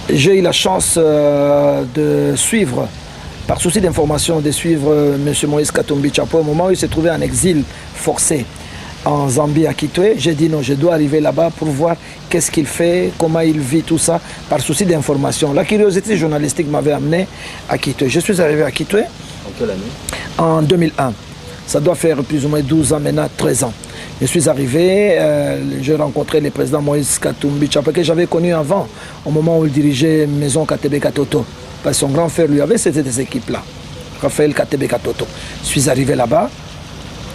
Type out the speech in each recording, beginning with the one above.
J'ai eu la chance de suivre, par souci d'information, de suivre M. Moïse Katumbi Tshapwe au moment où il s'est trouvé en exil forcé en Zambie, à Kitwe. J'ai dit non, je dois arriver là-bas pour voir qu'est-ce qu'il fait, comment il vit tout ça, par souci d'information. La curiosité journalistique m'avait amené à Kitwe. Je suis arrivé à Kitwe. En quelle année? En 2001. Ça doit faire plus ou moins 12 ans maintenant, 13 ans. Je suis arrivé, j'ai rencontré le président Moïse Katumbi Tshapwe que j'avais connu avant, au moment où il dirigeait Maison Katebe Katoto. Parce que son grand frère lui avait c'était des équipes-là, Raphaël Katebe Katoto. Je suis arrivé là-bas,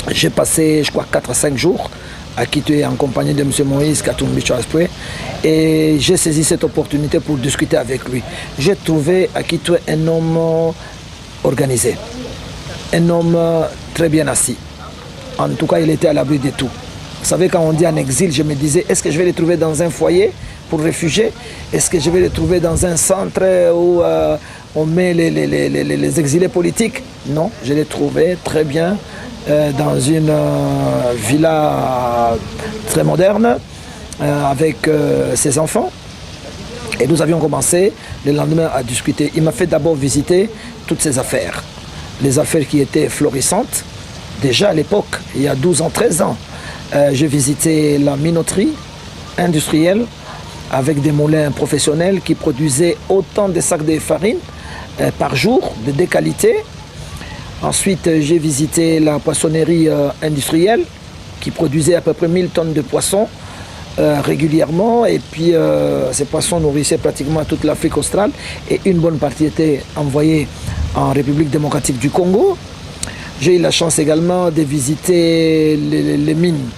j'ai passé, je crois, 4 à 5 jours à Kitwe en compagnie de M. Moïse Katumbi Tshapwe et j'ai saisi cette opportunité pour discuter avec lui. J'ai trouvé à Kitwe un homme organisé, un homme très bien assis. En tout cas, il était à l'abri de tout. Vous savez, quand on dit en exil, je me disais, est-ce que je vais le trouver dans un foyer pour réfugiés? Est-ce que je vais le trouver dans un centre où on met les exilés politiques? Non, je l'ai trouvé très bien dans une villa très moderne avec ses enfants. Et nous avions commencé le lendemain à discuter. Il m'a fait d'abord visiter toutes ses affaires. Les affaires qui étaient florissantes. Déjà à l'époque, il y a 12 ans, 13 ans, j'ai visité la minoterie industrielle avec des moulins professionnels qui produisaient autant de sacs de farine par jour, de qualité. Ensuite, j'ai visité la poissonnerie industrielle qui produisait à peu près 1000 tonnes de poissons régulièrement. Et puis, ces poissons nourrissaient pratiquement toute l'Afrique australe et une bonne partie était envoyée en République démocratique du Congo. J'ai eu la chance également de visiter les mines,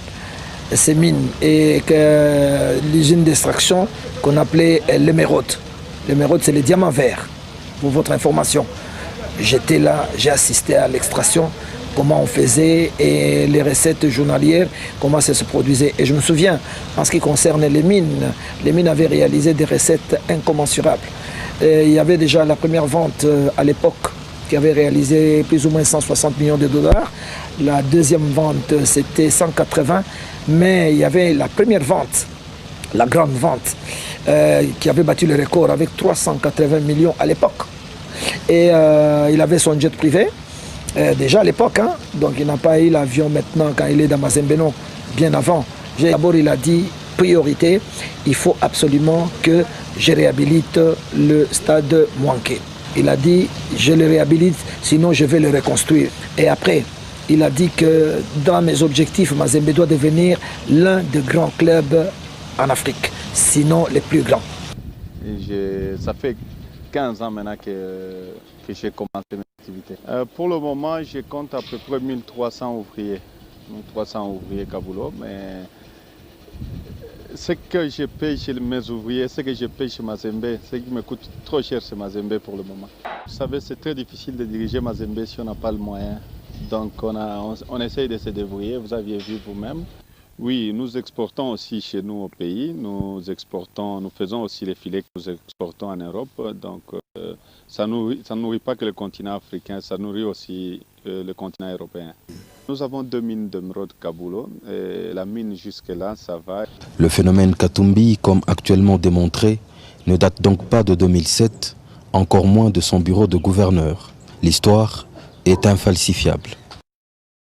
ces mines, et l'usine d'extraction qu'on appelait l'émeraude. L'émeraude, c'est les diamants verts, pour votre information. J'étais là, j'ai assisté à l'extraction, comment on faisait, et les recettes journalières, comment ça se produisait. Et je me souviens, en ce qui concerne les mines avaient réalisé des recettes incommensurables. Et il y avait déjà la première vente à l'époque, qui avait réalisé plus ou moins 160 millions de dollars. La deuxième vente, c'était 180, mais il y avait la première vente, la grande vente, qui avait battu le record avec 380 millions à l'époque. Et il avait son jet privé, déjà à l'époque, hein, donc il n'a pas eu l'avion maintenant quand il est dans Mazembe, non, bien avant. D'abord, il a dit, priorité, il faut absolument que je réhabilite le stade Mwanké. Il a dit, je le réhabilite, sinon je vais le reconstruire. Et après, il a dit que dans mes objectifs, Mazembe doit devenir l'un des grands clubs en Afrique, sinon les plus grands. Ça fait 15 ans maintenant que j'ai commencé mes activités. Pour le moment, je compte à peu près 1300 ouvriers. 1300 ouvriers Kabulo, mais ce que je paye chez mes ouvriers, ce que je paye chez Mazembe, ce qui me coûte trop cher chez Mazembe pour le moment. Vous savez, c'est très difficile de diriger Mazembe si on n'a pas le moyen. Donc on essaye de se débrouiller, vous aviez vu vous-même. Oui, nous exportons aussi chez nous au pays, nous faisons aussi les filets que nous exportons en Europe. Donc ça ne nourrit pas que le continent africain, ça nourrit aussi le continent européen. Nous avons 2 mines d'émeraude Kabulo et la mine jusque-là, ça va. Le phénomène Katumbi, comme actuellement démontré, ne date donc pas de 2007, encore moins de son bureau de gouverneur. L'histoire est infalsifiable.